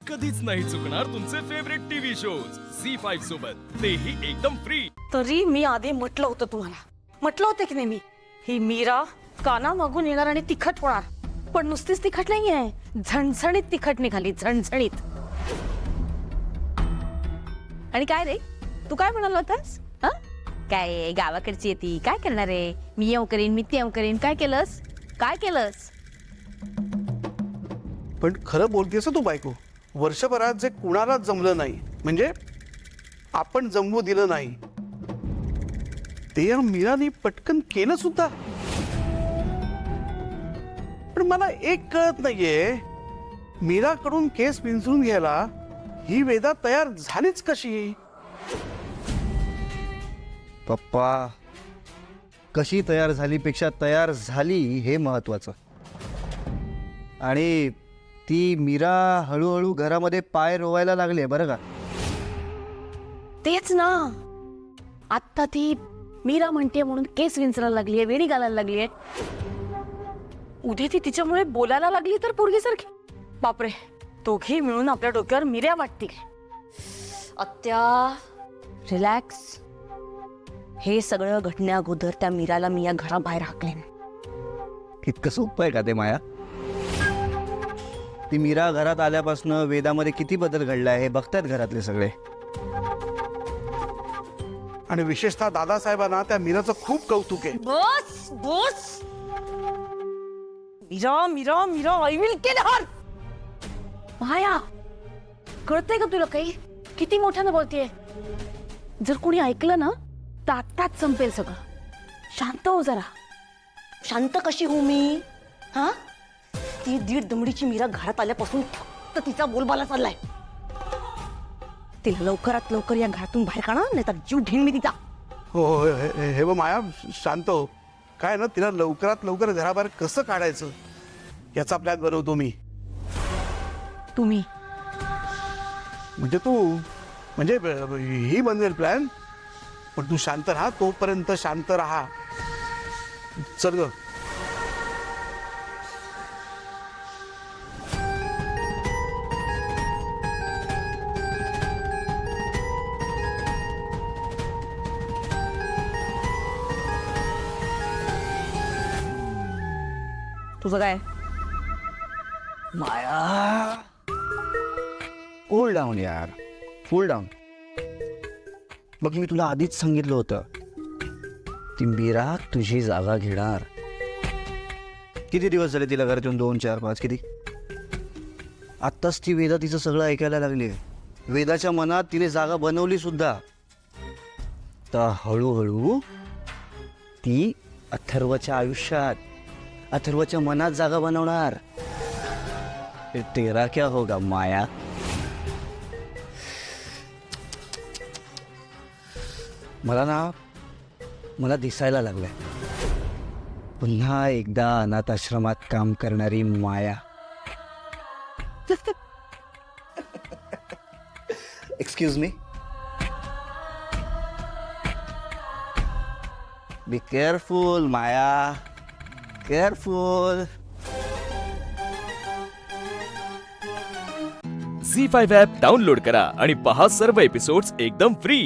कधीच नाही चुकणार तुमचे फेवरेट टीव्ही शोज झी5 सोबत, तेही एकदम फ्री. तरी मी आधी म्हटलं होतं तुम्हाला, म्हटलं होतं की नाही मी, ही मीरा काना मागून येणार आणि तिखट होणार. पण नुसतीच तिखट नाहीये, झणझणीत तिखट निघाली, झणझणीत. आणि काय रे, तू काय म्हणाला होतास? काय गावाकडची येते, काय करणार आहे? मी येऊ करीन, मी ते येऊ करीन. काय केलंस? काय केलंस? पण खरं बोलतेस तू बायको. वर्षभरात जे कुणालाच जमलं नाही, म्हणजे आपण जमवू दिलं नाही, ते या मीराने पटकन केलं सुद्धा. पण मला एक कळत नाहीये, मीराकडून केस विंचरून घ्यायला ही वेदा तयार झालीच कशी? पप्पा, कशी तयार झाली पेक्षा तयार झाली हे महत्वाचं. आणि ती मीरा हळूहळू घरामध्ये पाय रोवायला लागली बरं का. तेच ना, आता ती मीरा म्हणते म्हणून केस विंचरायला लागलीये, वेणी घालायला लागलीये. उद्या ती तिच्यामुळे बोलायला लागली तर पोरगीसारखी. बापरे, दोघे मिळून आपल्या डोक्यावर मिऱ्या वाटतील. आत्या, रिलॅक्स. हे सगळं घटण्या अगोदर त्या मीराला मी या घराबाहेर हाकलेन. इतकं सोपं आहे का ते माया? ती मीरा घरात आल्यापासून वेदामध्ये किती बदल घडलाय हे बघतायत घरातले सगळे. आणि विशेषतः दादासाहेबांना त्या मीराचं खूप कौतुक आहे. बस बस, Meera Meera Meera, I will kill her. Maya, कळतंय का तुला काही? किती मोठ्यानं बोलतेय. जर कोणी ऐकलं ना तर आत्ताच संपेल सगळं. शांत हो जरा. शांत कशी हो मी? हा, ती 1.5 दमडीची मीरा घरात आल्यापासून फक्त तिचा बोलबाला चाललाय. तिला लवकरात लवकर या घरातून बाहेर काढा, नाही तर जीव घेईन मी तिचा. हो हो, हे बघ माया, शांत हो. काय ना, तिला लवकरात लवकर घराबाहेर कसं काढायचं याचा प्लॅन बनवतो मी. तुम्ही म्हणजे तू, म्हणजे ही बनवेल प्लॅन, पण तू शांत राहा. तोपर्यंत शांत राहा. चल ग. तुझं काय? माया, कूल डाऊन यार, कूल डाऊन. बघ, मी तुला आधीच सांगितलं होतं, ती मीरा तुझी जागा घेणार. किती दिवस झाले तिला घरात येऊन? 2, 4, 5 किती? आत्ताच ती वेदा तिचं सगळं ऐकायला लागली. वेदाच्या मनात तिने जागा बनवली सुद्धा. तर हळूहळू ती अथर्वच्या आयुष्यात, अथर्वच्या मनात जागा बनवणार. तेरा क्या होगा माया? मला दिसायला लागलंय पुन्हा एकदा अनाथ आश्रमात काम करणारी Maya. Excuse me. Be careful Maya, careful. Zee five app download करा आणि पहा सर्व एपिसोड्स एकदम फ्री.